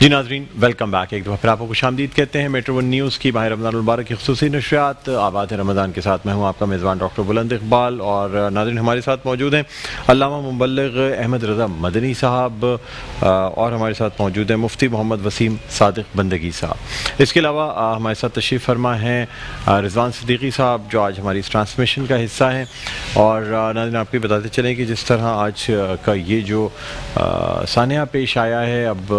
جی ناظرین، welcome back. ایک دفعہ پھر آپ کو خوش آمدید کہتے ہیں. میٹرو ون نیوز کی ماہ رمضان المبارک کی خصوصی نشریات آباد رمضان کے ساتھ میں ہوں آپ کا میزبان ڈاکٹر بلند اقبال. اور ناظرین ہمارے ساتھ موجود ہیں علامہ مبلغ احمد رضا مدنی صاحب، اور ہمارے ساتھ موجود ہیں مفتی محمد وسیم صادق بندگی صاحب. اس کے علاوہ ہمارے ساتھ تشریف فرما ہیں رضوان صدیقی صاحب، جو آج ہماری اس ٹرانسمیشن کا حصہ ہیں. اور ناظرین آپ کو بتاتے چلیں کہ جس طرح آج کا یہ جو سانحہ پیش آیا ہے، اب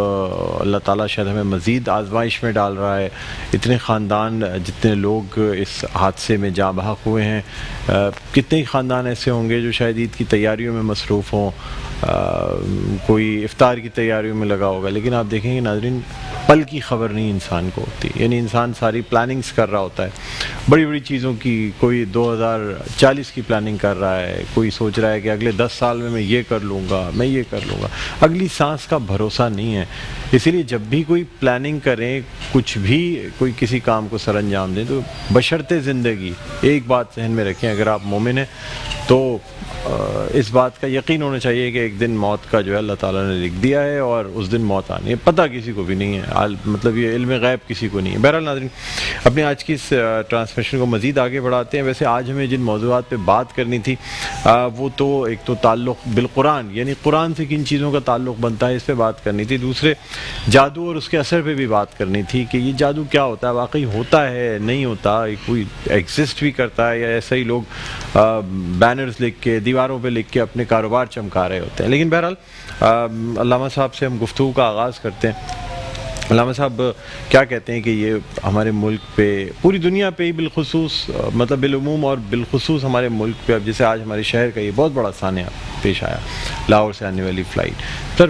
اللہ تعالیٰ شاید ہمیں مزید آزمائش میں ڈال رہا ہے. اتنے خاندان، جتنے لوگ اس حادثے میں جاں بحق ہوئے ہیں، کتنے ہی خاندان ایسے ہوں گے جو شاید عید کی تیاریوں میں مصروف ہوں، کوئی افطار کی تیاریوں میں لگا ہوگا. لیکن آپ دیکھیں گے ناظرین، پل کی خبر نہیں انسان کو ہوتی. یعنی انسان ساری پلاننگز کر رہا ہوتا ہے بڑی بڑی چیزوں کی. کوئی 2040 کی پلاننگ کر رہا ہے، کوئی سوچ رہا ہے کہ اگلے 10 سال میں یہ کر لوں گا، میں یہ کر لوں گا. اگلی سانس کا بھروسہ نہیں ہے. اسی لیے جب بھی کوئی پلاننگ کریں، کچھ بھی کوئی کسی کام کو سر انجام دیں، تو بشرط زندگی ایک بات ذہن میں رکھیں، اگر آپ مومن ہیں تو اس بات کا یقین ہونا چاہیے کہ ایک دن موت کا جو ہے اللہ تعالیٰ نے لکھ دیا ہے، اور اس دن موت آنی ہے. پتہ کسی کو بھی نہیں ہے، مطلب یہ علم غیب کسی کو نہیں ہے. بہرحال ناظرین، اپنے آج کی اس ٹرانسمیشن کو مزید آگے بڑھاتے ہیں. ویسے آج ہمیں جن موضوعات پہ بات کرنی تھی، وہ تو ایک تو تعلق بالقرآن، یعنی قرآن سے کن چیزوں کا تعلق بنتا ہے، اس پہ بات کرنی تھی. دوسرے جادو اور اس کے اثر پہ بھی بات کرنی تھی کہ یہ جادو کیا ہوتا ہے، واقعی ہوتا ہے نہیں ہوتا، کوئی ایگزسٹ بھی کرتا ہے، یا ایسا ہی لوگ بینرز لکھ کے، دیواروں پہ لکھ کے اپنے کاروبار چمکا رہے ہوتے ہیں. لیکن بہرحال علامہ صاحب سے ہم گفتگو کا آغاز کرتے ہیں. علامہ صاحب کیا کہتے ہیں کہ یہ ہمارے ملک پہ، پوری دنیا پہ ہی بالخصوص، مطلب بالعموم اور بالخصوص ہمارے ملک پہ، اب جیسے آج ہمارے شہر کا یہ بہت بڑا سانحہ پیش آیا، لاہور سے آنے والی فلائٹ، سر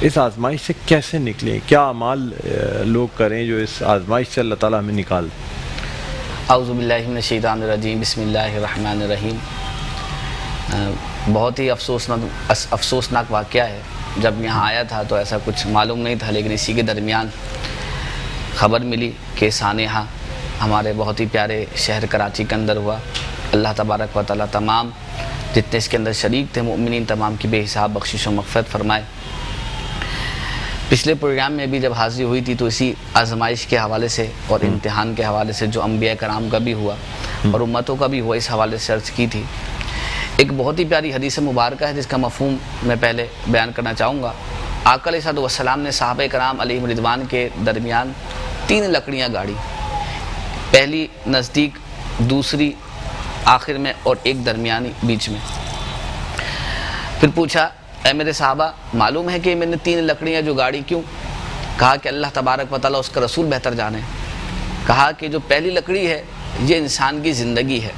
اس آزمائش سے کیسے نکلیں؟ کیا اعمال لوگ کریں جو اس آزمائش سے اللہ تعالیٰ ہمیں نکال دے؟ اعوذ باللہ من الشیطان الرجیم، بسم اللہ الرحمن الرحیم. بہت ہی افسوسناک واقعہ ہے. جب یہاں آیا تھا تو ایسا کچھ معلوم نہیں تھا، لیکن اسی کے درمیان خبر ملی کہ سانحہ ہمارے بہت ہی پیارے شہر کراچی کے اندر ہوا. اللہ تبارک و تعالیٰ تمام جتنے اس کے اندر شریک تھے مومنین تمام کی بے حساب بخشش و مغفرت فرمائے. پچھلے پروگرام میں بھی جب حاضری ہوئی تھی تو اسی آزمائش کے حوالے سے اور امتحان کے حوالے سے جو انبیاء کرام کا بھی ہوا اور امتوں کا بھی ہوا، اس حوالے سے عرض کی تھی. ایک بہت ہی پیاری حدیث مبارکہ ہے جس کا مفہوم میں پہلے بیان کرنا چاہوں گا. آقا علیہ السلام نے صحابہ کرام علیہم رضوان کے درمیان 3 لکڑیاں گاڑی، پہلی نزدیک، دوسری آخر میں، اور ایک درمیانی بیچ میں. پھر پوچھا، اے میرے صحابہ، معلوم ہے کہ میں نے 3 لکڑیاں جو گاڑی، کیوں؟ کہا کہ اللہ تبارک و تعالیٰ اس کا رسول بہتر جانے. کہا کہ جو پہلی لکڑی ہے یہ انسان کی زندگی ہے،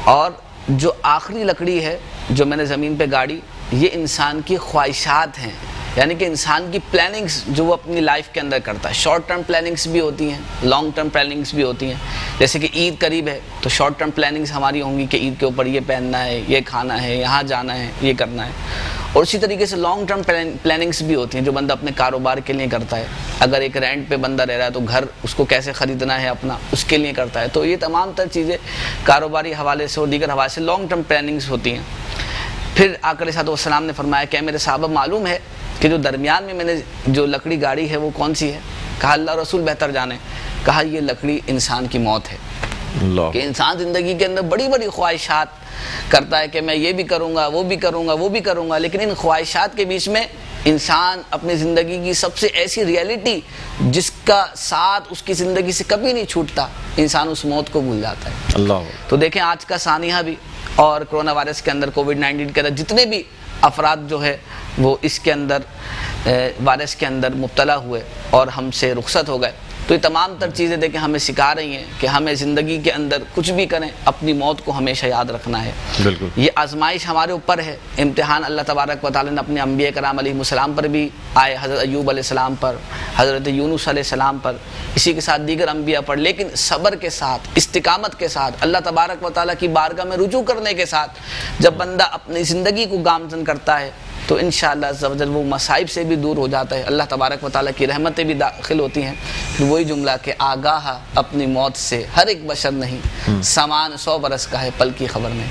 اور جو آخری لکڑی ہے جو میں نے زمین پہ گاڑی، یہ انسان کی خواہشات ہیں. یعنی کہ انسان کی پلاننگز جو وہ اپنی لائف کے اندر کرتا ہے. شارٹ ٹرم پلاننگز بھی ہوتی ہیں، لانگ ٹرم پلاننگز بھی ہوتی ہیں. جیسے کہ عید قریب ہے تو شارٹ ٹرم پلاننگز ہماری ہوں گی کہ عید کے اوپر یہ پہننا ہے، یہ کھانا ہے، یہاں جانا ہے، یہ کرنا ہے. اور اسی طریقے سے لانگ ٹرم پلاننگز بھی ہوتی ہیں جو بندہ اپنے کاروبار کے لیے کرتا ہے. اگر ایک رینٹ پہ بندہ رہ رہا ہے تو گھر اس کو کیسے خریدنا ہے اپنا، اس کے لیے کرتا ہے. تو یہ تمام تر چیزیں کاروباری حوالے سے اور دیگر حوالے سے لانگ ٹرم پلاننگز ہوتی ہیں. پھر آقا علیہ السلام نے فرمایا کہ میرے صحابہ، معلوم ہے کہ جو درمیان میں نے جو لکڑی گاڑی ہے وہ کون سی ہے؟ کہا اللہ رسول بہتر جانے. کہا یہ لکڑی انسان کی موت ہے. کہ انسان زندگی کے اندر بڑی بڑی خواہشات کرتا ہے کہ میں یہ بھی کروں گا، وہ بھی کروں گا، وہ بھی کروں گا، لیکن ان خواہشات کے بیچ میں انسان اپنی زندگی کی سب سے ایسی ریئلٹی جس کا ساتھ اس کی زندگی سے کبھی نہیں چھوٹتا، انسان اس موت کو بھول جاتا ہے. اللہ. تو دیکھیں آج کا سانحہ بھی، اور کرونا وائرس کے اندر، کووڈ-19 کے اندر جتنے بھی افراد جو ہے وہ اس کے اندر وائرس کے اندر مبتلا ہوئے اور ہم سے رخصت ہو گئے. تو یہ تمام تر چیزیں دیکھیں ہمیں سکھا رہی ہیں کہ ہمیں زندگی کے اندر کچھ بھی کریں اپنی موت کو ہمیشہ یاد رکھنا ہے. بالکل. یہ آزمائش ہمارے اوپر ہے، امتحان اللہ تبارک و تعالیٰ نے اپنے انبیاء کرام علیہ السلام پر بھی آئے، حضرت ایوب علیہ السلام پر، حضرت یونس علیہ السلام پر، اسی کے ساتھ دیگر انبیاء پر. لیکن صبر کے ساتھ، استقامت کے ساتھ، اللہ تبارک و تعالیٰ کی بارگاہ میں رجوع کرنے کے ساتھ جب بندہ اپنی زندگی کو گامزن کرتا ہے تو انشاءاللہ عز و جل وہ مصائب سے بھی دور ہو جاتا ہے، اللہ تبارک و تعالیٰ کی رحمتیں بھی داخل ہوتی ہیں. پھر وہی جملہ کہ آگاہ اپنی موت سے ہر ایک بشر نہیں، سامان 100 برس کا ہے، پل کی خبر نہیں.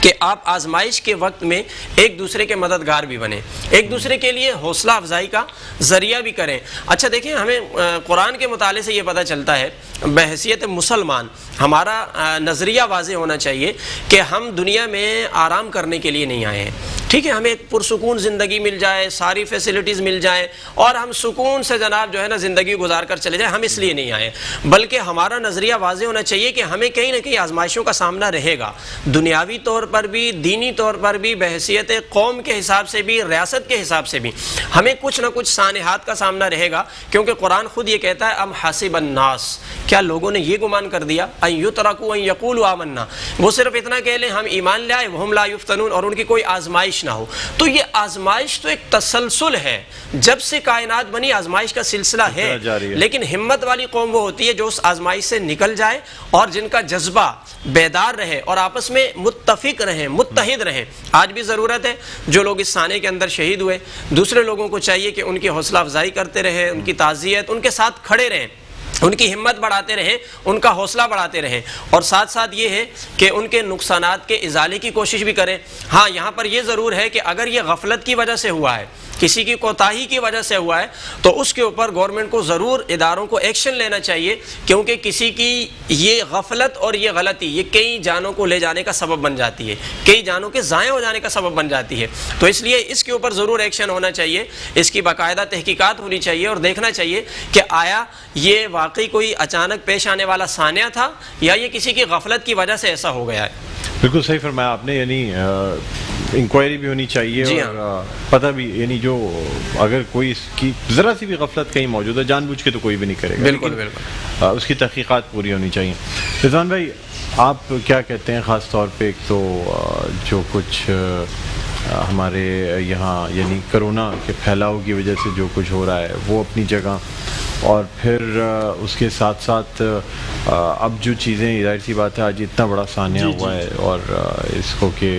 کہ آپ آزمائش کے وقت میں ایک دوسرے کے مددگار بھی بنیں، ایک دوسرے کے لیے حوصلہ افزائی کا ذریعہ بھی کریں۔ اچھا دیکھیں، ہمیں قرآن کے مطالعے سے یہ پتہ چلتا ہے، بحیثیت مسلمان ہمارا نظریہ واضح ہونا چاہیے کہ ہم دنیا میں آرام کرنے کے لیے نہیں آئے ہیں، ٹھیک ہے، ہمیں ایک پرسکون زندگی مل جائے، ساری فیسلٹیز مل جائیں اور ہم سکون سے جناب جو ہے نا زندگی گزار کر چلے جائیں، ہم اس لیے نہیں آئے، بلکہ ہمارا نظریہ واضح ہونا چاہیے کہ ہمیں کہیں نہ کہیں آزمائشوں کا سامنا رہے گا، دنیاوی طور پر بھی، دینی طور پر بھی، بحیثیت قوم کے حساب سے بھی، ریاست کے حساب سے بھی ہمیں کچھ نہ کچھ سانحات کا سامنا رہے گا، کیونکہ قرآن خود یہ کہتا ہے ام حسب الناس، کیا لوگوں نے یہ گمان کر دیا ان یترکوا ان یقولوا آمنا، وہ صرف اتنا کہہ لیں ہم ایمان لے آئے، وہم لا یفتنون، اور ان کی کوئی آزمائش نہ ہو۔ تو یہ آزمائش تو ایک تسلسل ہے، جب سے کائنات بنی آزمائش کا سلسلہ ہے، لیکن ہمت والی قوم وہ ہوتی ہے جو اس آزمائش سے نکل جائے اور جن کا جذبہ بیدار رہے اور آپس میں متفق رہیں، متحد رہیں۔ آج بھی ضرورت ہے، جو لوگ اس سانے کے اندر شہید ہوئے، دوسرے لوگوں کو چاہیے کہ ان کی حوصلہ افزائی کرتے رہیں، ان کی تعزیت، ان کے ساتھ کھڑے رہیں، ان کی ہمت بڑھاتے رہیں، ان کا حوصلہ بڑھاتے رہیں، اور ساتھ ساتھ یہ ہے کہ ان کے نقصانات کے ازالے کی کوشش بھی کریں۔ ہاں یہاں پر یہ ضرور ہے کہ اگر یہ غفلت کی وجہ سے ہوا ہے، کسی کی کوتاہی کی وجہ سے ہوا ہے، تو اس کے اوپر گورنمنٹ کو ضرور، اداروں کو ایکشن لینا چاہیے، کیونکہ کسی کی یہ غفلت اور یہ غلطی یہ کئی جانوں کو لے جانے کا سبب بن جاتی ہے، کئی جانوں کے ضائع ہو جانے کا سبب بن جاتی ہے۔ تو اس لیے اس کے اوپر ضرور ایکشن ہونا چاہیے، اس کی باقاعدہ تحقیقات ہونی چاہیے اور دیکھنا چاہیے کہ آیا یہ واقعی کوئی اچانک پیش آنے والا سانحہ تھا یا یہ کسی کی غفلت کی وجہ سے ایسا ہو گیا ہے۔ بالکل صحیح فرمایا آپ نے، یعنی انکوائری بھی ہونی چاہیے اور پتہ بھی، یعنی جو اگر کوئی اس کی ذرا سی بھی غفلت کہیں موجود ہے، جان بوجھ کے تو کوئی بھی نہیں کرے گا، بالکل بالکل اس کی تحقیقات پوری ہونی چاہیے۔ رضوان بھائی، آپ کیا کہتے ہیں، خاص طور پہ ایک تو جو کچھ ہمارے یہاں یعنی کرونا کے پھیلاؤ کی وجہ سے جو کچھ ہو رہا ہے وہ اپنی جگہ، اور پھر اس کے ساتھ ساتھ اب جو چیزیں، ظاہر سی بات ہے آج اتنا بڑا سانحہ ہوا ہے، اور اس کو کہ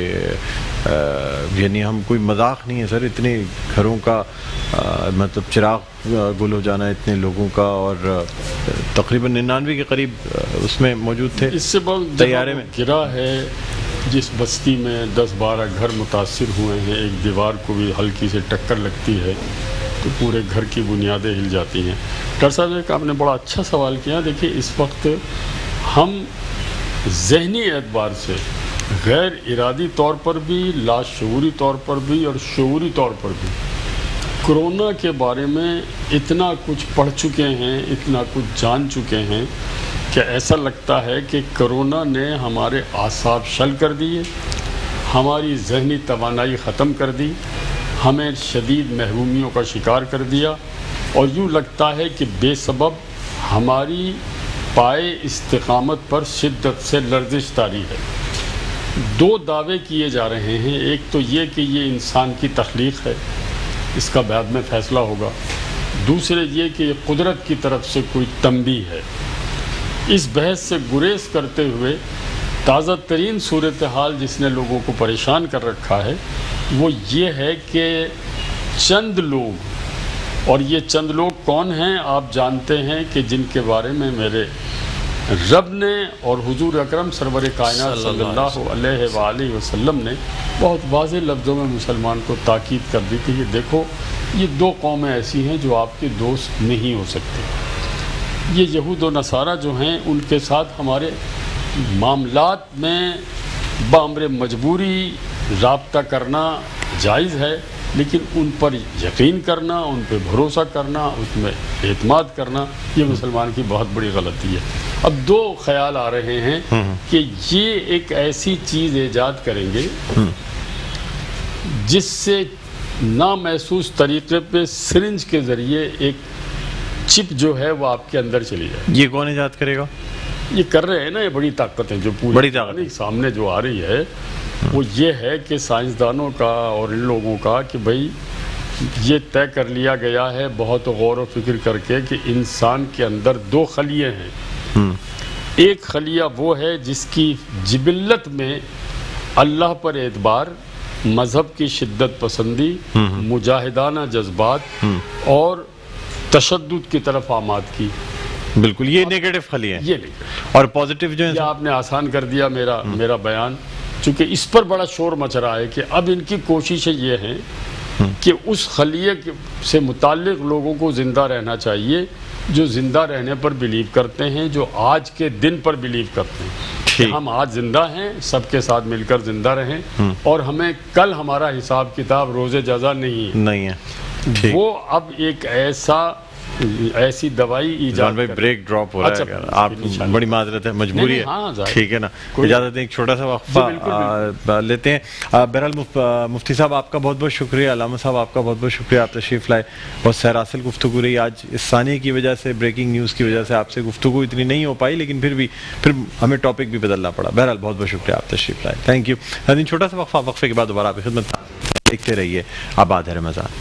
یعنی ہم کوئی مذاق نہیں ہے سر، اتنے گھروں کا مطلب چراغ گل ہو جانا اتنے لوگوں کا، اور تقریباً 99 کے قریب اس میں موجود تھے اس سے بہت طیارے میں گرا ہے۔ جس بستی میں 10-12 گھر متاثر ہوئے ہیں، ایک دیوار کو بھی ہلکی سے ٹکر لگتی ہے تو پورے گھر کی بنیادیں ہل جاتی ہیں۔ ڈاکٹر صاحب آپ نے بڑا اچھا سوال کیا۔ دیکھیے اس وقت ہم ذہنی اعتبار سے غیر ارادی طور پر بھی، لاشعوری طور پر بھی اور شعوری طور پر بھی کرونا کے بارے میں اتنا کچھ پڑھ چکے ہیں، اتنا کچھ جان چکے ہیں کہ ایسا لگتا ہے کہ کرونا نے ہمارے اعصاب شل کر دیے، ہماری ذہنی توانائی ختم کر دی، ہمیں شدید محرومیوں کا شکار کر دیا، اور یوں لگتا ہے کہ بے سبب ہماری پائے استقامت پر شدت سے لرزش طاری ہے۔ دو دعوے کیے جا رہے ہیں، ایک تو یہ کہ یہ انسان کی تخلیق ہے، اس کا بعد میں فیصلہ ہوگا، دوسرے یہ کہ یہ قدرت کی طرف سے کوئی تنبیہ ہے۔ اس بحث سے گریز کرتے ہوئے تازہ ترین صورتحال جس نے لوگوں کو پریشان کر رکھا ہے وہ یہ ہے کہ چند لوگ، اور یہ چند لوگ کون ہیں آپ جانتے ہیں کہ جن کے بارے میں میرے رب نے اور حضور اکرم سرور کائنات صلی اللہ علیہ وآلہ وسلم نے بہت واضح لفظوں میں مسلمان کو تاکید کر دی کہ یہ دیکھو، یہ دو قومیں ایسی ہیں جو آپ کے دوست نہیں ہو سکتے۔ یہ یہود و نصارہ جو ہیں ان کے ساتھ ہمارے معاملات میں بامر مجبوری رابطہ کرنا جائز ہے، لیکن ان پر یقین کرنا، ان پہ بھروسہ کرنا، اس میں اعتماد کرنا، یہ مسلمان کی بہت بڑی غلطی ہے۔ اب دو خیال آ رہے ہیں کہ یہ ایک ایسی چیز ایجاد کریں گے جس سے نامحسوس طریقے پہ سرنج کے ذریعے ایک چپ جو ہے وہ آپ کے اندر چلی جائے۔ یہ کون ایجاد کرے گا؟ یہ کر رہے ہیں نا، یہ بڑی طاقت ہے جو بڑی طاقت سامنے جو آ رہی ہے وہ یہ ہے کہ سائنسدانوں کا اور ان لوگوں کا کہ بھائی یہ طے کر لیا گیا ہے بہت غور و فکر کر کے کہ انسان کے اندر دو خلیے ہیں۔ ایک خلیہ وہ ہے جس کی جبلت میں اللہ پر اعتبار، مذہب کی شدت پسندی، مجاہدانہ جذبات اور تشدد کی طرف آماد کی۔ بالکل، یہ نیگیٹو خلیے ہیں، یہ نہیں، اور پازیٹیو جو ہے یہ آپ نے آسان کر دیا میرا بیان چونکہ اس پر بڑا شور مچ رہا ہے کہ اب ان کی کوششیں یہ ہیں کہ اس خلیے سے متعلق لوگوں کو زندہ رہنا چاہیے جو زندہ رہنے پر بلیو کرتے ہیں، جو آج کے دن پر بلیو کرتے ہیں کہ ہم آج زندہ ہیں، سب کے ساتھ مل کر زندہ رہیں، اور ہمیں کل ہمارا حساب کتاب روز جزا نہیں ہے۔ وہ اب ایک ایسی دوائی ایجاد بھائی بریک ڈراپ ہو رہا ہے، آپ بڑی معذرت ہے، مجبوری ہے، ٹھیک ہے نا، اجازت دیں ایک چھوٹا سا وقفہ لیتے ہیں۔ بہرحال مفتی صاحب آپ کا بہت بہت شکریہ، علامہ صاحب آپ کا بہت بہت شکریہ، آپ تشریف لائے، بہت سیراسل گفتگو رہی آج، اس ثانیے کی وجہ سے، بریکنگ نیوز کی وجہ سے آپ سے گفتگو اتنی نہیں ہو پائی، لیکن پھر ہمیں ٹاپک بھی بدلنا پڑا۔ بہرحال بہت بہت شکریہ، آپ تشریف لائے، تھینک یو۔ چھوٹا سا وقفے کے بعد دوبارہ آپ کی خدمت دیکھتے رہیے آباد ہے رمضان۔